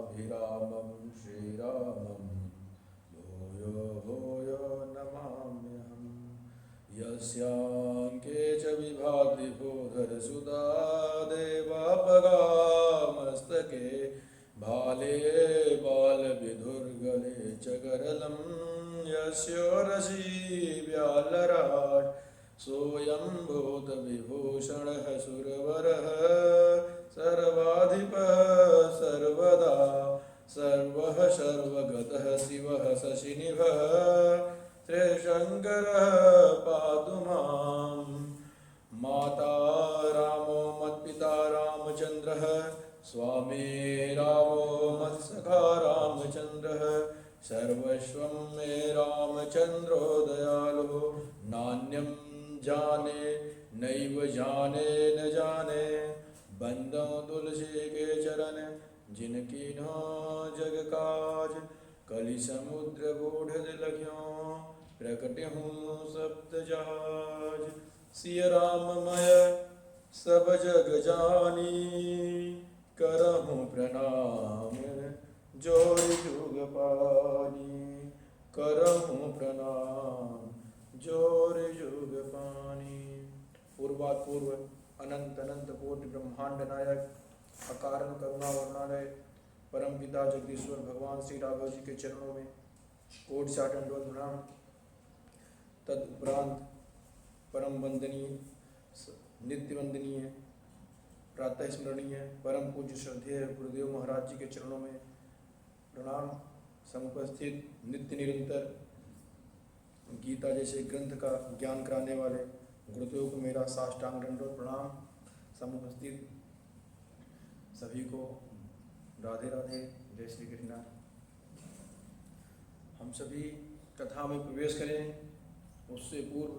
श्रीरामं भूयो भूयो नमाम्यहम्। यस्याङ्के च विभाति भूधरसुधा देवापगामस्तके भाले बालविधुर्गले च करलं यस्योरसि व्यालराट् सोऽयं भूतविभूषणः सुरवरः सर्वाधिपः सर्वदा सर्वः सर्वगतः शिवः शशिनिभः त्रिशङ्करः पातु माम्। माता रामो मत्पिता रामचन्द्रः स्वामी रामो मत्सखा रामचन्द्रः सर्वस्वं मे रामचन्द्रो दयालुः नान्यं जाने नैव जाने न जाने बंदो तुलसी के चरण जिनकी नो जग काज कलि समुद्र बूढ़ लख्यों प्रकट हूँ सप्त जहाज सिय राममय सब जग जानी करहूँ प्रणाम जोर जुग पानी करहूँ प्रणाम जोर जुग पानी। पूर्वात् पूर्व अनंत अनंत कोटि ब्रह्मांड नायक अकारण करुणा वर्णालय परम पिता जगदीश्वर भगवान श्री राघव जी के चरणों में कोटि से दंडवत प्रणाम। तदुपरांत परम वंदनीय नित्य वंदनीय प्रातः स्मरणीय परम पूज्य श्रद्धेय गुरुदेव महाराज जी के चरणों में प्रणाम। समुपस्थित नित्य निरंतर गीता जैसे ग्रंथ का ज्ञान कराने वाले गुरुदेव को मेरा साष्टांग दंडवत प्रणाम। समुपस्थित सभी को राधे राधे, जय श्री कृष्ण। हम सभी कथा में प्रवेश करें उससे पूर्व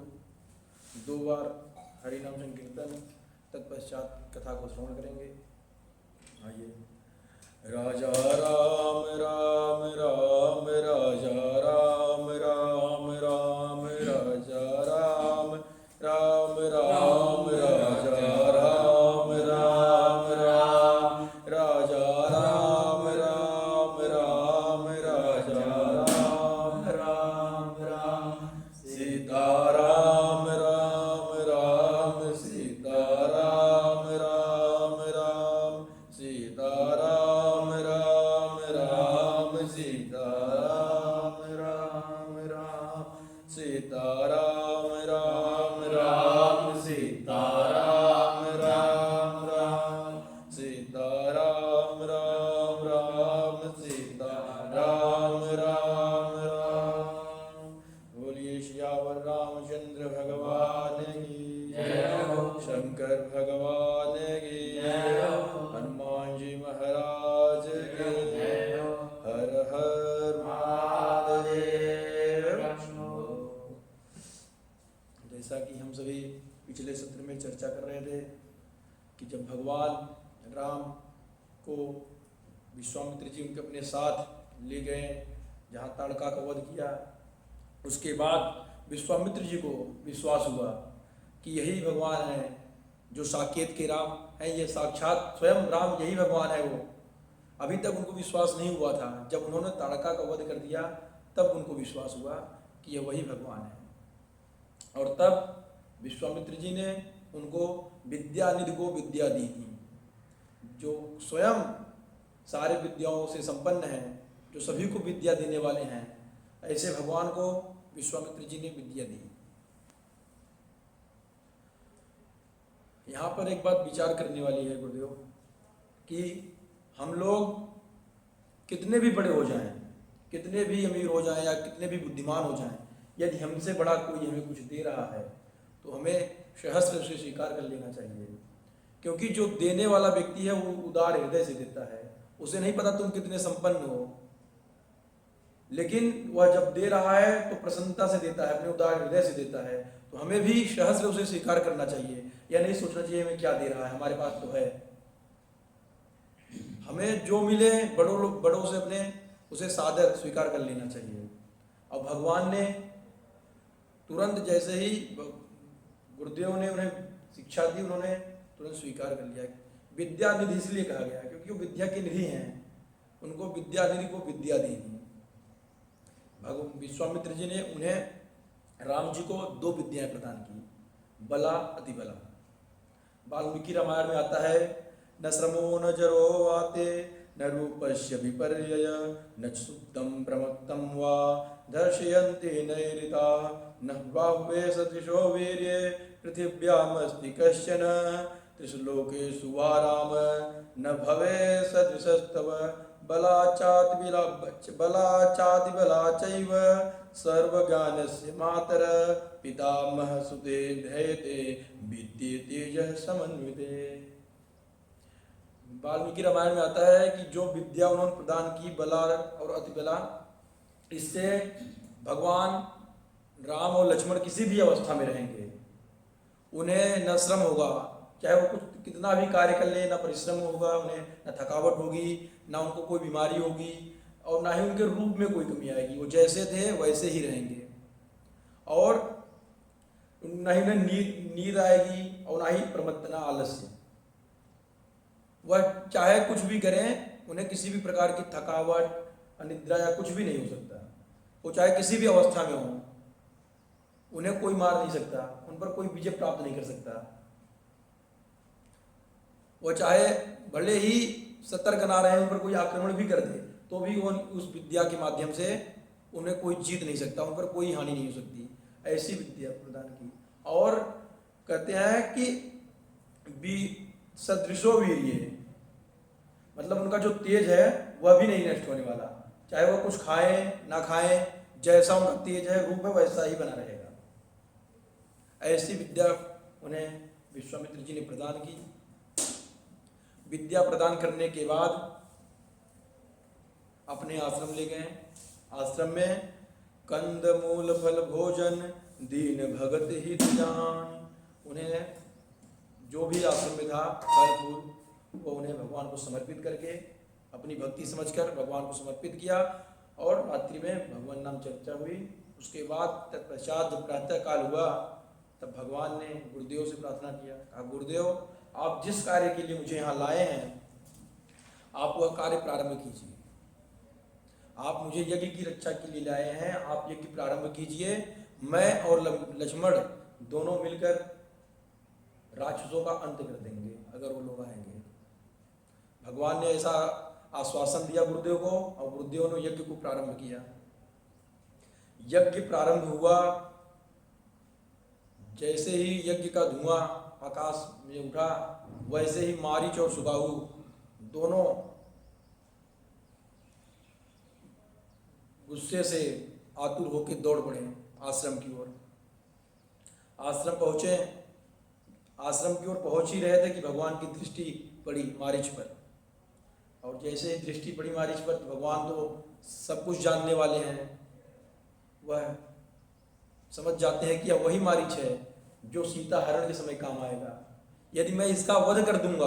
2 बार हरिनाम संकीर्तन तत्पश्चात कथा को श्रवण करेंगे। आइए। राजा राम राम राम राजा राम राम राम राजा राम राम राम राजा राम राम राम राजा राम राम राम राजा राम राम राम सीता राम राम राम सीता राम राम राम सीता राम राम राम सीता राम राम राम सीता राम राम राम सीता राम राम राम सीता राम राम राम सीता राम राम राम। बोलिए श्यावर रामचंद्र भगवान की जय हो, शंकर भगवान की जय हो, हनुमान जी महाराज की जय हो, हर हर महादेव। जैसा कि हम सभी पिछले सत्र में चर्चा कर रहे थे कि जब भगवान राम को विश्वामित्र जी उनके अपने साथ ले गए जहाँ ताड़का का वध किया, उसके बाद विश्वामित्र जी को विश्वास हुआ कि यही भगवान है जो साकेत के राम हैं, ये साक्षात स्वयं राम यही भगवान है। वो अभी तक उनको विश्वास नहीं हुआ था, जब उन्होंने ताड़का का वध कर दिया तब उनको विश्वास हुआ कि यह वही भगवान है। और तब विश्वामित्र जी ने उनको विद्यानिधि को विद्या दी थी, जो स्वयं सारे विद्याओं से संपन्न हैं, जो सभी को विद्या देने वाले हैं, ऐसे भगवान को विश्वामित्र जी ने विद्या दी। यहाँ पर एक बात विचार करने वाली है गुरुदेव कि हम लोग कितने भी बड़े हो जाएं, कितने भी अमीर हो जाएं या कितने भी बुद्धिमान हो जाएं, यदि हमसे बड़ा कोई हमें कुछ दे रहा है तो हमें सहस्र उसे स्वीकार कर लेना चाहिए, क्योंकि जो देने वाला व्यक्ति है वो उदार हृदय से देता है। उसे नहीं पता तुम कितने संपन्न हो, लेकिन वह जब दे रहा है तो प्रसन्नता से देता है, अपने उदार हृदय से देता है। तो हमें भी सहस्र उसे स्वीकार करना चाहिए, या नहीं सोचना चाहिए हमें क्या दे रहा है, हमारे पास तो है। हमें जो मिले बड़ों से अपने उसे सादर स्वीकार कर लेना चाहिए। अब भगवान ने तुरंत जैसे ही गुरुदेव ने उन्हें शिक्षा दी, उन्होंने तुरंत स्वीकार कर लिया। विद्या निधि इसलिए कहा गया क्योंकि वो विद्या के निधि हैं, उनको विद्यानिधि को विद्या दी। विश्वामित्र जी ने उन्हें राम जी को 2 विद्याएं प्रदान की, बला अतिबला। वाल्मीकि रामायण में आता है, न श्रमो न जरो वाते न रूपस्य विपर्यय न सुप्तम प्रमत्तम वा दर्शयन्ते नैरिता न बाह्वे सदृशो वीर्ये पृथिव्यामस्ति कश्चन त्रिषु लोकेषु वा राम न भवे सदृशस्तव बला चैव सर्वज्ञानस्य मातर पितामह सुते धैते वित्ते तेजः समन्विते। वाल्मीकि रामायण में आता है कि जो विद्या उन्होंने प्रदान की, बला और अतिबला, इससे भगवान राम और लक्ष्मण किसी भी अवस्था में रहेंगे, उन्हें न श्रम होगा, चाहे वो कुछ कितना भी कार्य कर ले, न परिश्रम होगा उन्हें, न थकावट होगी, ना उनको कोई बीमारी होगी, और ना ही उनके रूप में कोई कमी आएगी। वो जैसे थे वैसे ही रहेंगे, और ना ही उन्हें नींद आएगी और ना ही प्रमत्तना, आलस्य। वह चाहे कुछ भी करें, उन्हें किसी भी प्रकार की थकावट, अनिद्रा या कुछ भी नहीं हो सकता। वो चाहे किसी भी अवस्था में हो, उन्हें कोई मार नहीं सकता, उन पर कोई विजय प्राप्त नहीं कर सकता। वो चाहे भले ही सतर्क ना रहे, उन पर कोई आक्रमण भी कर दे, तो भी वो उस विद्या के माध्यम से उन्हें कोई जीत नहीं सकता, उन पर कोई हानि नहीं हो सकती। ऐसी विद्या प्रदान की। और कहते हैं कि सदृशो वीर्य, मतलब उनका जो तेज है वह भी नहीं नष्ट होने वाला, चाहे वो कुछ खाएं ना खाएं, जैसा उनका तेज है, रूप है, वैसा ही बना रहेगा। ऐसी विद्या उन्हें विश्वामित्र जी ने प्रदान की। विद्या प्रदान करने के बाद अपने आश्रम ले गए। आश्रम में कंद मूल फल भोजन दीन भगत हित जान, उन्हें जो भी आश्रम में था फल फूल, वो उन्हें भगवान को समर्पित करके, अपनी भक्ति समझकर भगवान को समर्पित किया। और रात्रि में भगवान नाम चर्चा हुई। उसके बाद तत्पश्चात जब प्रातः काल हुआ, तब भगवान ने गुरुदेव से प्रार्थना किया, कहा गुरुदेव, आप जिस कार्य के लिए मुझे यहाँ लाए हैं, आप वह कार्य प्रारंभ कीजिए। आप मुझे यज्ञ की रक्षा के लिए लाए हैं, आप यज्ञ प्रारंभ कीजिए। मैं और लक्ष्मण दोनों मिलकर राक्षसों का अंत कर देंगे, अगर वो लोग आएंगे। भगवान ने ऐसा आश्वासन दिया गुरुदेव को, और गुरुदेव ने यज्ञ को प्रारंभ किया। यज्ञ प्रारंभ हुआ, जैसे ही यज्ञ का धुआं आकाश में उठा, वैसे ही मारीच और सुबाहु दोनों गुस्से से आतुर होकर दौड़ पड़े आश्रम की ओर। आश्रम पहुंचे। आश्रम की ओर पहुंच ही रहे थे कि भगवान की दृष्टि पड़ी मारीच पर, और जैसे ही दृष्टि पड़ी मारीच पर, तो भगवान तो सब कुछ जानने वाले हैं, वह समझ जाते हैं कि वही मारीच है जो सीता हरण के समय काम आएगा। यदि मैं इसका वध कर दूंगा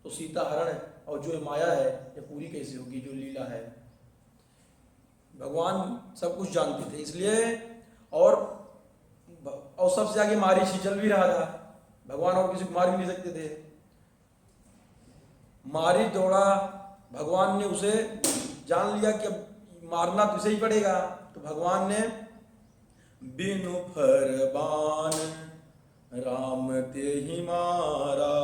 तो सीता हरण और जो माया है ये पूरी कैसे होगी, जो लीला है। भगवान सब कुछ जानते थे, इसलिए और सबसे आगे मारीच ही चल भी रहा था। भगवान और किसी को मार भी नहीं सकते थे। मारीच दौड़ा, भगवान ने उसे जान लिया कि अब मारना तो इसे ही पड़ेगा। तो भगवान ने बिनु फरमान राम ते ही मारा,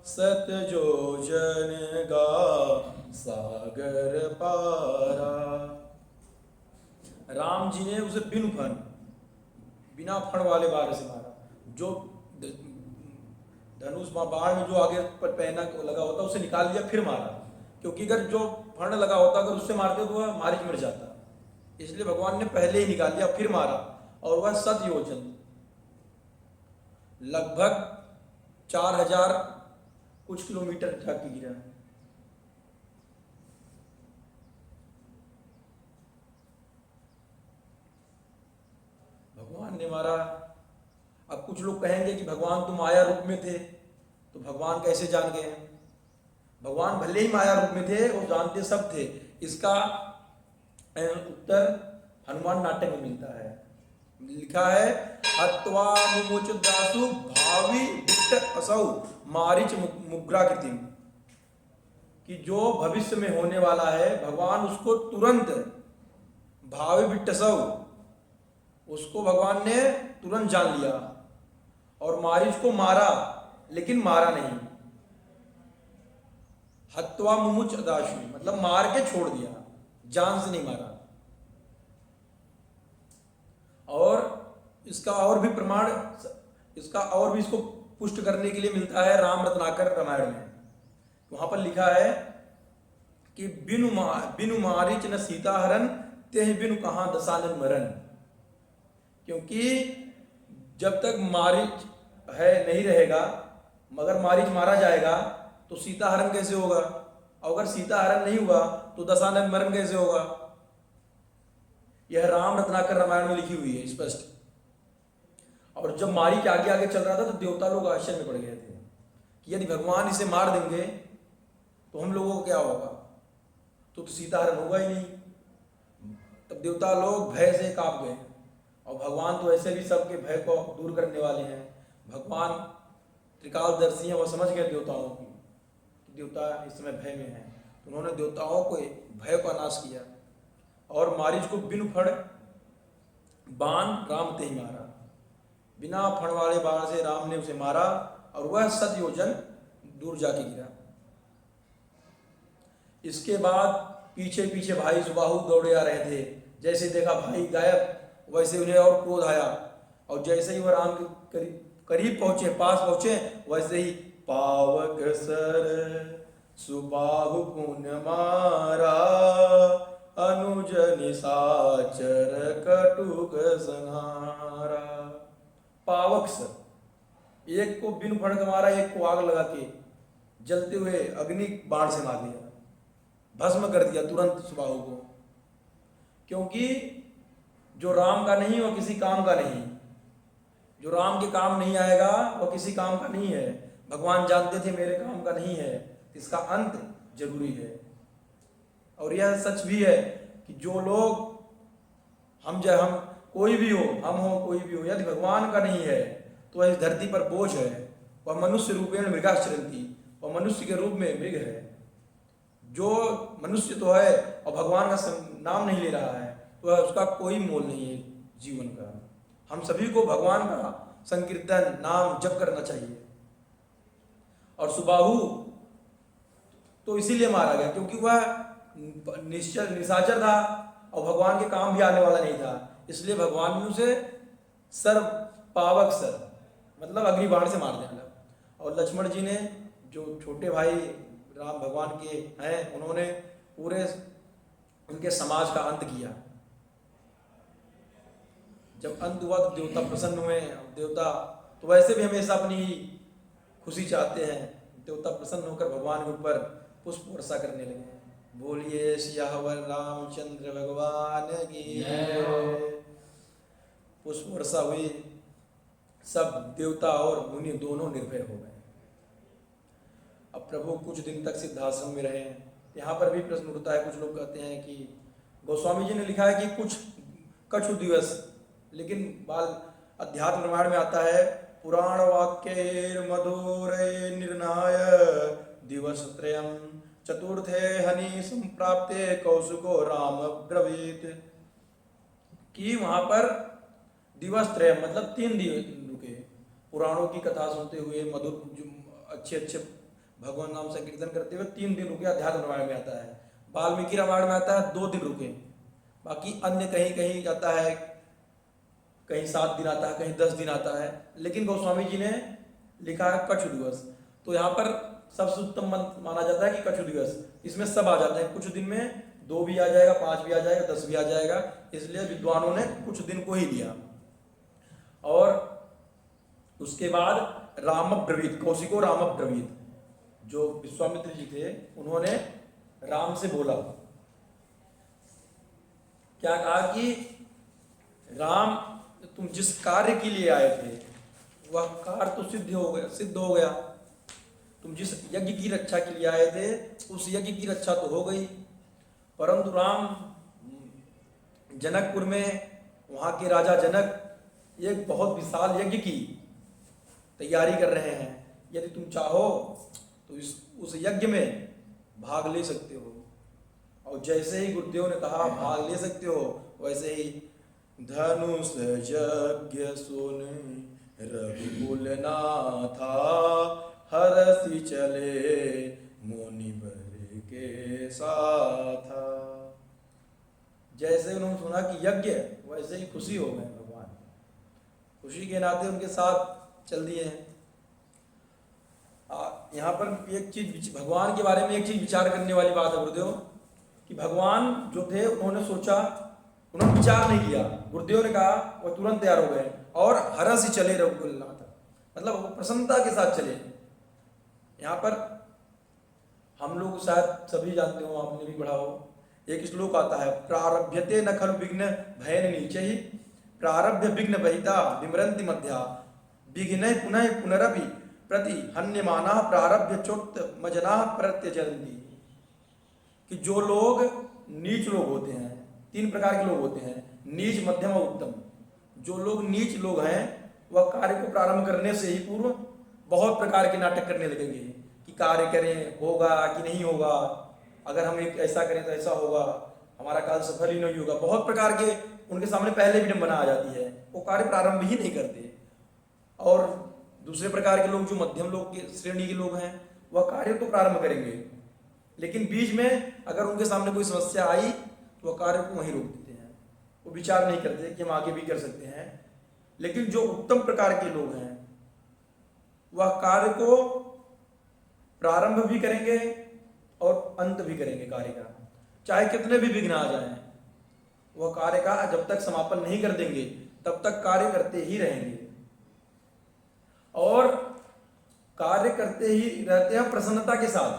सत जो जन गा सागर पारा। राम जी ने उसे बिनु फन, बिना फण वाले बाण से मारा। जो धनुष बाण में जो आगे पर पहना लगा होता उसे निकाल दिया, फिर मारा, क्योंकि अगर जो फण लगा होता अगर उससे मारते तो वह मारीच मर जाता। इसलिए भगवान ने पहले ही निकाल दिया, फिर मारा, और वह 7 योजन लगभग 4000 कुछ किलोमीटर जाके गिरा। भगवान ने मारा। अब कुछ लोग कहेंगे कि भगवान तो माया रूप में थे, तो भगवान कैसे जान गए? भगवान भले ही माया रूप में थे, वो जानते सब थे। इसका उत्तर हनुमान नाटक में मिलता है। लिखा है, हत्वा मुमुच दासु भावी विट्ट असौ मारीच मुग्राकृतिम। कि जो भविष्य में होने वाला है भगवान उसको तुरंत भावे विट्टसव, उसको भगवान ने तुरंत जान लिया और मारीच को मारा, लेकिन मारा नहीं। हत्वा मुमुच अदाशु मतलब मार के छोड़ दिया, जान से नहीं मारा। और इसका और भी प्रमाण, इसका और भी इसको पुष्ट करने के लिए मिलता है राम रत्नाकर रामायण में। वहां पर लिखा है कि बिनु मारिच न सीता हरण, तेह बिनु कहां दशानन मरण। क्योंकि जब तक मारिच है नहीं रहेगा, मगर मारिच मारा जाएगा तो सीता हरण कैसे होगा, और अगर सीता हरण नहीं हुआ तो दशानन मरण कैसे होगा। यह राम रत्नाकर रामायण में लिखी हुई है स्पष्ट। और जब मारी के आगे आगे चल रहा था तो देवता लोग आश्चर्य में पड़ गए थे कि यदि भगवान इसे मार देंगे तो हम लोगों को क्या होगा, तो सीता हरण होगा ही नहीं। तब देवता लोग भय से कांप गए, और भगवान तो ऐसे भी सबके भय को दूर करने वाले हैं। भगवान त्रिकालदर्शी हैं, वो समझ गए देवताओं की कि देवता इस समय भय में हैं, तो उन्होंने देवताओं को भय का नाश किया और मारीच को बिनु फण बाण राम ते ही मारा। बिना फण वाले बाण से राम ने उसे मारा और वह 7 योजन दूर जाके गिरा। इसके बाद पीछे पीछे भाई सुबाहु दौड़े आ रहे थे। जैसे देखा भाई गायब, वैसे उन्हें और क्रोध आया, और जैसे ही वह राम के करीब पहुंचे, पास पहुंचे, वैसे ही पावक सर सुबाहु पुण्य मारा, अनुज निशाचर कटुक संहारा। पावक सर, एक को बिनु फण का मारा, एक को आग लगा के जलते हुए अग्नि बाण से मार दिया, भस्म कर दिया तुरंत सुबाहु को। क्योंकि जो राम का नहीं वो किसी काम का नहीं, जो राम के काम नहीं आएगा वो किसी काम का नहीं है। भगवान जानते थे मेरे काम का नहीं है, इसका अंत जरूरी है। और यह सच भी है कि जो लोग हम कोई भी हो, हम हो कोई भी हो, यदि भगवान का नहीं है तो वह इस धरती पर बोझ है। वह मनुष्य रूपेण मृगाश्चरन्ति, वह मनुष्य के रूप में मृग है। जो मनुष्य तो है और भगवान का नाम नहीं ले रहा है तो उसका कोई मोल नहीं है जीवन का। हम सभी को भगवान का संकीर्तन नाम जप करना चाहिए। और सुबाहु तो इसीलिए मारा गया क्योंकि वह निशाचर था और भगवान के काम भी आने वाला नहीं था, इसलिए भगवान ने उसे सर पावक सर मतलब अग्निबाण से मार दिया। और लक्ष्मण जी ने, जो छोटे भाई राम भगवान के हैं, उन्होंने पूरे उनके समाज का अंत किया। जब अंत हुआ तो देवता प्रसन्न हुए। देवता तो वैसे भी हमेशा अपनी खुशी चाहते हैं। देवता प्रसन्न होकर भगवान के ऊपर पुष्प वर्षा करने लगे। बोलिए सियावर रामचंद्र भगवान की जय। पुष्प वर्षा हुई, सब देवता और मुनि दोनों निर्भय हो गए। अब प्रभु कुछ दिन तक सिद्धाश्रम में रहे। यहाँ पर भी प्रश्न उठता है, कुछ लोग कहते हैं कि गोस्वामी जी ने लिखा है कि कुछ कछु दिवस, लेकिन बाल अध्यात्म रामायण में आता है पुराण वाक्य मधुर निर्णाय दिवस त्रयम चतुर्थे हनि संप्राप्ते कौशुको राम ब्रवीत, कि वहां पर दिवस त्रय मतलब 3 दिन रुके, पुराणों की कथा सुनते हुए, मधुर अच्छे अच्छे भगवान नाम संकीर्तन करते हुए 3 दिन रुके। अध्यात्म रामायण में आता है। वाल्मीकि रामायण में आता है 2 दिन रुके। बाकी अन्य कहीं कहीं आता है, कहीं 7 दिन आता है, कहीं 10 दिन आता है, लेकिन गोस्वामी जी ने लिखा है कछु दिवस। तो यहाँ पर सबसे उत्तम माना जाता है कि कछु दिवस, इसमें सब आ जाते हैं। कुछ दिन में 2 भी आ जाएगा, 5 भी आ जाएगा, 10 भी आ जाएगा, इसलिए विद्वानों ने कुछ दिन को ही लिया। और उसके बाद रामब्रवीत, कौशिको रामब्रवीत, जो विश्वामित्र जी थे, उन्होंने राम से बोला, क्या कहा कि राम तुम जिस कार्य के लिए आए थे वह कार्य तो सिद्ध हो गया। तुम जिस यज्ञ की रक्षा के लिए आए थे उस यज्ञ की रक्षा तो हो गई, परंतु राम जनकपुर में वहां के राजा जनक एक बहुत विशाल यज्ञ की तैयारी कर रहे हैं। यदि तुम चाहो तो उस यज्ञ में भाग ले सकते हो। और जैसे ही गुरुदेव ने कहा भाग ले सकते हो, वैसे ही धनुष यज्ञ सुन रघुकुल नाथा, हरषि चले मुनिवर के साथा। जैसे उन्होंने सुना कि यज्ञ, वैसे ही खुशी हो गए भगवान, खुशी के नाते उनके साथ चल दिए हैं। यहाँ पर एक चीज भगवान के बारे में एक चीज विचार करने वाली बात है गुरुदेव, कि भगवान जो थे उन्होंने सोचा, उन्होंने विचार नहीं किया। गुरुदेव ने कहा, वो तुरंत तैयार हो गए और हरष ही चले रघुकुल नाथ, मतलब वो प्रसन्नता के साथ चले। यहाँ पर हम लोग शायद सभी जानते हो, आपने भी पढ़ा हो, एक श्लोक आता है, प्रारभ्यते न खलु विघ्न भयन नीचहि, प्रारभ्य विघ्न बहिता विमरन्ति मध्या, विघ्न पुनः पुनरपि प्रति हन्यमाना प्रारभ्य चोक्त मजना प्रत्यजन्ति। कि जो लोग नीच लोग होते हैं, तीन प्रकार के लोग होते हैं, नीच, मध्यम और उत्तम। जो लोग नीच लोग हैं वह कार्य को प्रारंभ करने से ही पूर्व बहुत प्रकार के नाटक करने लगेंगे कि कार्य करें, होगा कि नहीं होगा, अगर हम एक ऐसा करें तो ऐसा होगा, हमारा कार्य सफल ही नहीं होगा। बहुत प्रकार के उनके सामने पहले विडंबना आ जाती है, वो कार्य प्रारंभ ही नहीं करते। और दूसरे प्रकार के लोग जो मध्यम लोग के श्रेणी के लोग हैं, वह कार्य तो प्रारंभ करेंगे, लेकिन बीच में अगर उनके सामने कोई समस्या आई तो वह कार्य को वहीं रोक देते हैं, वो विचार नहीं करते कि हम आगे भी कर सकते हैं। लेकिन जो उत्तम प्रकार के लोग हैं वह कार्य को प्रारंभ भी करेंगे और अंत भी करेंगे कार्य का, चाहे कितने भी विघ्न आ जाएं, वह कार्य का जब तक समापन नहीं कर देंगे तब तक कार्य करते ही रहेंगे। और कार्य करते ही रहते हैं प्रसन्नता के साथ।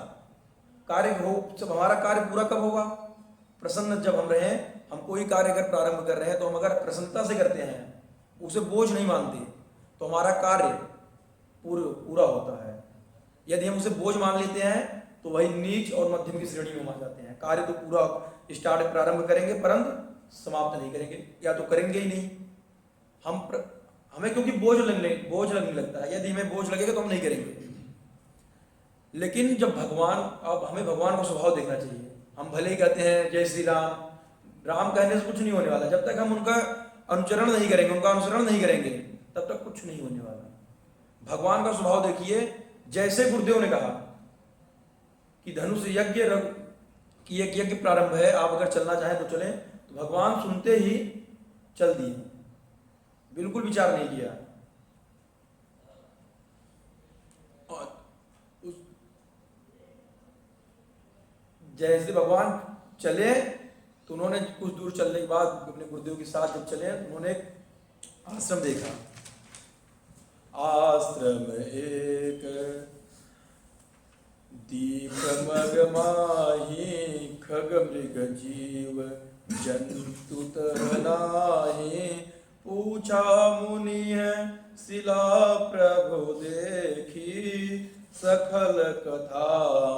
कार्य हो, जब हमारा कार्य पूरा कब होगा? प्रसन्न जब हम रहें, हम कोई कार्य अगर प्रारंभ कर रहे हैं तो हम अगर प्रसन्नता से करते हैं, उसे बोझ नहीं मानते, तो हमारा कार्य पूरा होता है। यदि हम उसे बोझ मान लेते हैं तो वही नीच और मध्यम की श्रेणी में मान जाते हैं। कार्य तो पूरा स्टार्ट प्रारंभ करेंगे परंतु समाप्त नहीं करेंगे, या तो करेंगे ही नहीं। हमें क्योंकि बोझ लगने लगता है, यदि हमें बोझ लगेगा तो हम नहीं करेंगे। लेकिन जब भगवान, अब हमें भगवान का स्वभाव देखना चाहिए। हम भले ही कहते हैं जय श्री राम, राम कहने से कुछ नहीं होने वाला। जब तक हम उनका अनुचरण नहीं करेंगे, उनका अनुसरण नहीं करेंगे, तब तक कुछ नहीं होने वाला। भगवान का स्वभाव देखिए, जैसे गुरुदेव ने कहा कि धनुष यज्ञ की एक यज्ञ प्रारंभ है, आप अगर चलना चाहें तो चलें, तो भगवान सुनते ही चल दिए, बिल्कुल विचार नहीं किया। जैसे भगवान चले तो उन्होंने कुछ दूर चलने के बाद अपने गुरुदेव के साथ जब चले, उन्होंने एक आश्रम देखा। आश्रम एक दीप मगमाही, खग मृग जीव जंतु तरनाही, पूछा मुनि है शिला प्रभु देखी, सखल कथा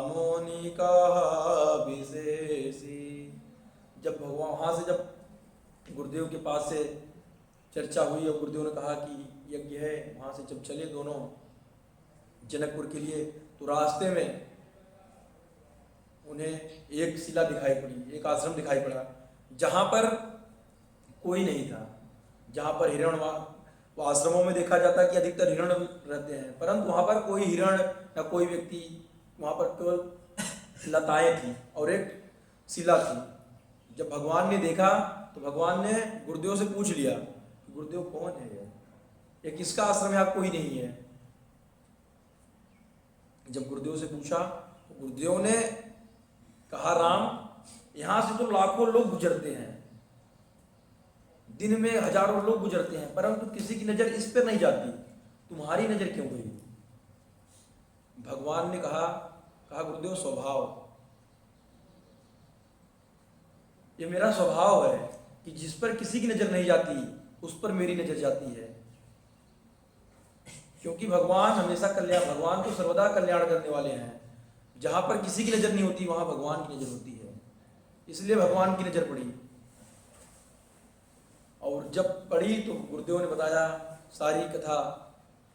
मुनि कहा विशेषी। जब भगवान वहाँ से जब गुरुदेव के पास से चर्चा हुई और गुरुदेव ने कहा कि यज्ञ है, वहाँ से जब चले दोनों जनकपुर के लिए, तो रास्ते में उन्हें एक शिला दिखाई पड़ी, एक आश्रम दिखाई पड़ा जहाँ पर कोई नहीं था, जहाँ पर हिरण, वो आश्रमों में देखा जाता है कि अधिकतर हिरण रहते हैं, परंतु वहाँ पर कोई हिरण या कोई व्यक्ति, वहाँ पर केवल लताएं थी और एक शिला थी। जब भगवान ने देखा तो भगवान ने गुरुदेव से पूछ लिया, गुरुदेव कौन है ये किसका आश्रम है, आप कोई नहीं है। जब गुरुदेव से पूछा तो गुरुदेव ने कहा, राम यहाँ से तो लाखों लोग गुजरते हैं, दिन में हजारों लोग गुजरते हैं, परंतु किसी की नजर इस पर नहीं जाती, तुम्हारी नजर क्यों गई? भगवान ने कहा गुरुदेव स्वभाव, ये मेरा स्वभाव है कि जिस पर किसी की नजर नहीं जाती उस पर मेरी नजर जाती है। क्योंकि भगवान हमेशा कल्याण, भगवान तो सर्वदा कल्याण करने वाले हैं। जहां पर किसी की नजर नहीं होती वहां भगवान की नजर होती है, इसलिए भगवान की नजर पड़ी। और जब पढ़ी तो गुरुदेव ने बताया, सारी कथा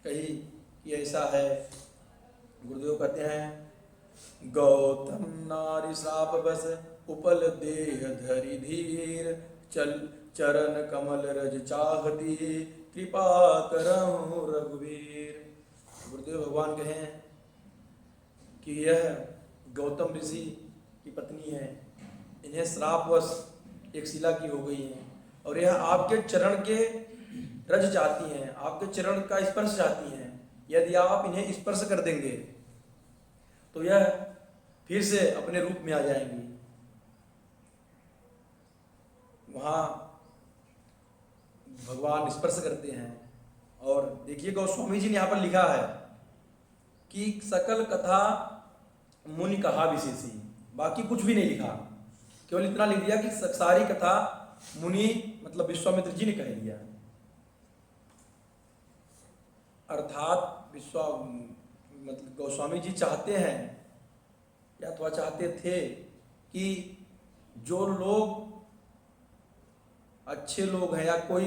कही कि ऐसा है। गुरुदेव कहते हैं गौतम नारी साप बस उपल देह धरि धीर, चल चरण कमल रज चाहती, कृपा करहु रघुवीर। गुरुदेव भगवान कहें कि यह गौतम ऋषि की पत्नी है, इन्हें श्रापवश एक शिला की हो गई है और यह आपके चरण के रज चाहती हैं, आपके चरण का स्पर्श चाहती हैं। यदि आप इन्हें स्पर्श कर देंगे तो यह फिर से अपने रूप में आ जाएंगी। वहां भगवान स्पर्श करते हैं और देखिए गोस्वामी जी ने यहाँ पर लिखा है कि सकल कथा मुनि कहा विशेषी, बाकी कुछ भी नहीं लिखा, केवल इतना लिख दिया कि सारी कथा मुनि मतलब विश्वामित्र जी ने कह दिया। अर्थात मतलब गोस्वामी जी चाहते हैं या तो चाहते थे कि जो लोग अच्छे लोग हैं या कोई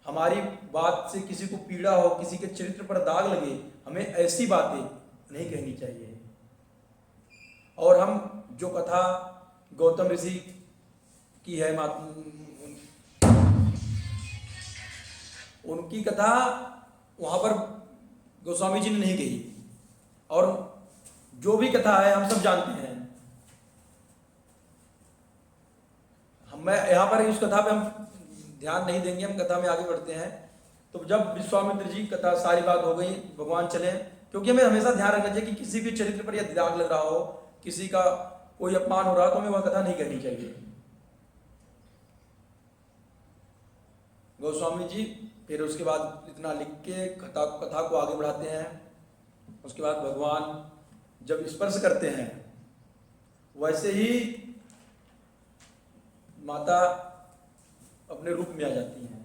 हमारी बात से किसी को पीड़ा हो, किसी के चरित्र पर दाग लगे, हमें ऐसी बातें नहीं कहनी चाहिए। और हम जो कथा गौतम ऋषि की है उनकी कथा वहां पर गोस्वामी जी ने नहीं कही, और जो भी कथा है हम सब जानते हैं। मैं यहाँ पर इस कथा पे हम ध्यान नहीं देंगे, हम कथा में आगे बढ़ते हैं। तो जब विश्वामित्र जी कथा सारी बात हो गई, भगवान चले, क्योंकि हमें हमेशा ध्यान रखना चाहिए कि किसी भी चरित्र पर यह दाग लग रहा हो, किसी का कोई अपमान हो रहा तो हमें वह कथा नहीं कहनी चाहिए। गोस्वामी जी फिर उसके बाद इतना लिख के कथा को आगे बढ़ाते हैं। उसके बाद भगवान जब स्पर्श करते हैं वैसे ही माता अपने रूप में आ जाती हैं,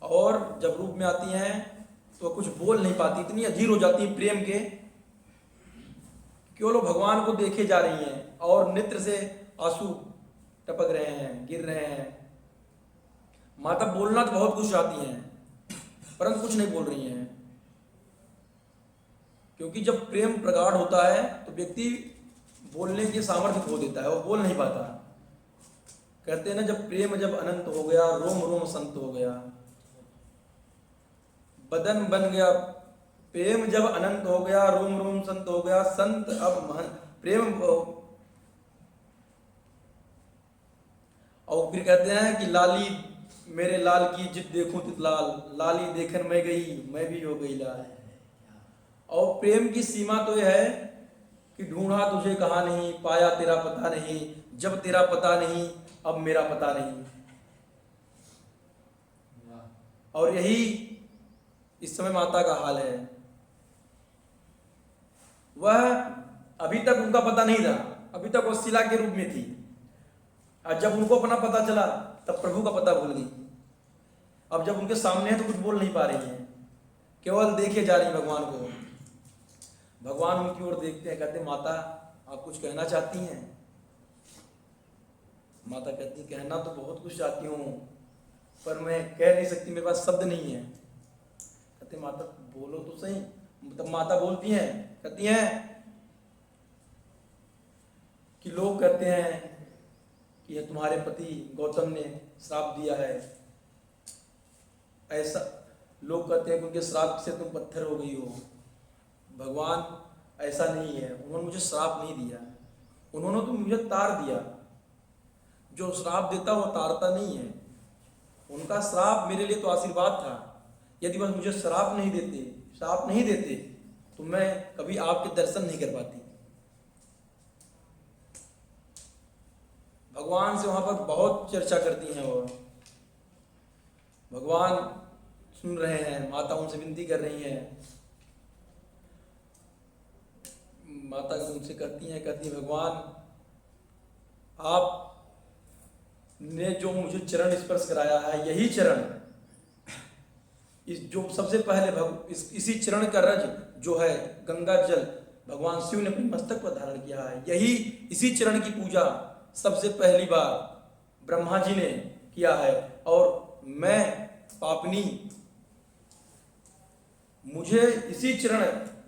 और जब रूप में आती हैं तो कुछ बोल नहीं पाती, इतनी अधीर हो जाती है प्रेम के, केवल भगवान को देखे जा रही हैं और नेत्र से आंसू टपक रहे हैं, गिर रहे हैं। माता बोलना तो बहुत कुछ चाहती हैं परंतु कुछ नहीं बोल रही हैं, क्योंकि जब प्रेम प्रगाढ़ होता है तो व्यक्ति बोलने के सामर्थ्य खो देता है, वो बोल नहीं पाता। कहते हैं ना, जब अनंत हो गया, रोम रोम संत हो गया, बदन बन गया। प्रेम जब अनंत हो गया, रोम रोम संत हो गया, संत अब महन प्रेम। और फिर कहते हैं कि लाली मेरे लाल की जित देखूं तित लाल, लाली देखन मैं गई मैं भी हो गई लाल। और प्रेम की सीमा तो यह है कि ढूंढा तुझे कहाँ नहीं, पाया तेरा पता नहीं, जब तेरा पता नहीं अब मेरा पता नहीं। और यही इस समय माता का हाल है। वह अभी तक उनका पता नहीं था, अभी तक वो शिला के रूप में थी, और जब उनको अपना पता चला तब प्रभु का पता भूल गई। अब जब उनके सामने है तो कुछ बोल नहीं पा रही हैं, केवल देखे जा रही भगवान को। भगवान उनकी ओर देखते हैं, कहते माता आप कुछ कहना चाहती हैं? माता कहती कहना तो बहुत कुछ चाहती हूँ पर मैं कह नहीं सकती, मेरे पास शब्द नहीं है। कहते माता बोलो तो सही। तब माता बोलती हैं, कहती हैं कि लोग कहते हैं कि यह तुम्हारे पति गौतम ने श्राप दिया है, ऐसा लोग कहते हैं कि उनके श्राप से तुम पत्थर हो गई हो। भगवान ऐसा नहीं है, उन्होंने मुझे श्राप नहीं दिया, उन्होंने तो मुझे तार दिया। जो श्राप देता वो तारता नहीं है, उनका श्राप मेरे लिए तो आशीर्वाद था। यदि बस मुझे श्राप नहीं देते तो मैं कभी आपके दर्शन नहीं कर पाती। भगवान से वहां पर बहुत चर्चा करती हैं वो। भगवान सुन रहे हैं, माता उनसे विनती कर रही है। माता उनसे कहती भगवान आप ने जो मुझे चरण स्पर्श कराया है, यही चरण इस जो सबसे पहले इसी चरण का रज जो है गंगा जल भगवान शिव ने अपने मस्तक पर धारण किया है, यही इसी चरण की पूजा सबसे पहली बार ब्रह्मा जी ने किया है। और मैं पापनी, मुझे इसी चरण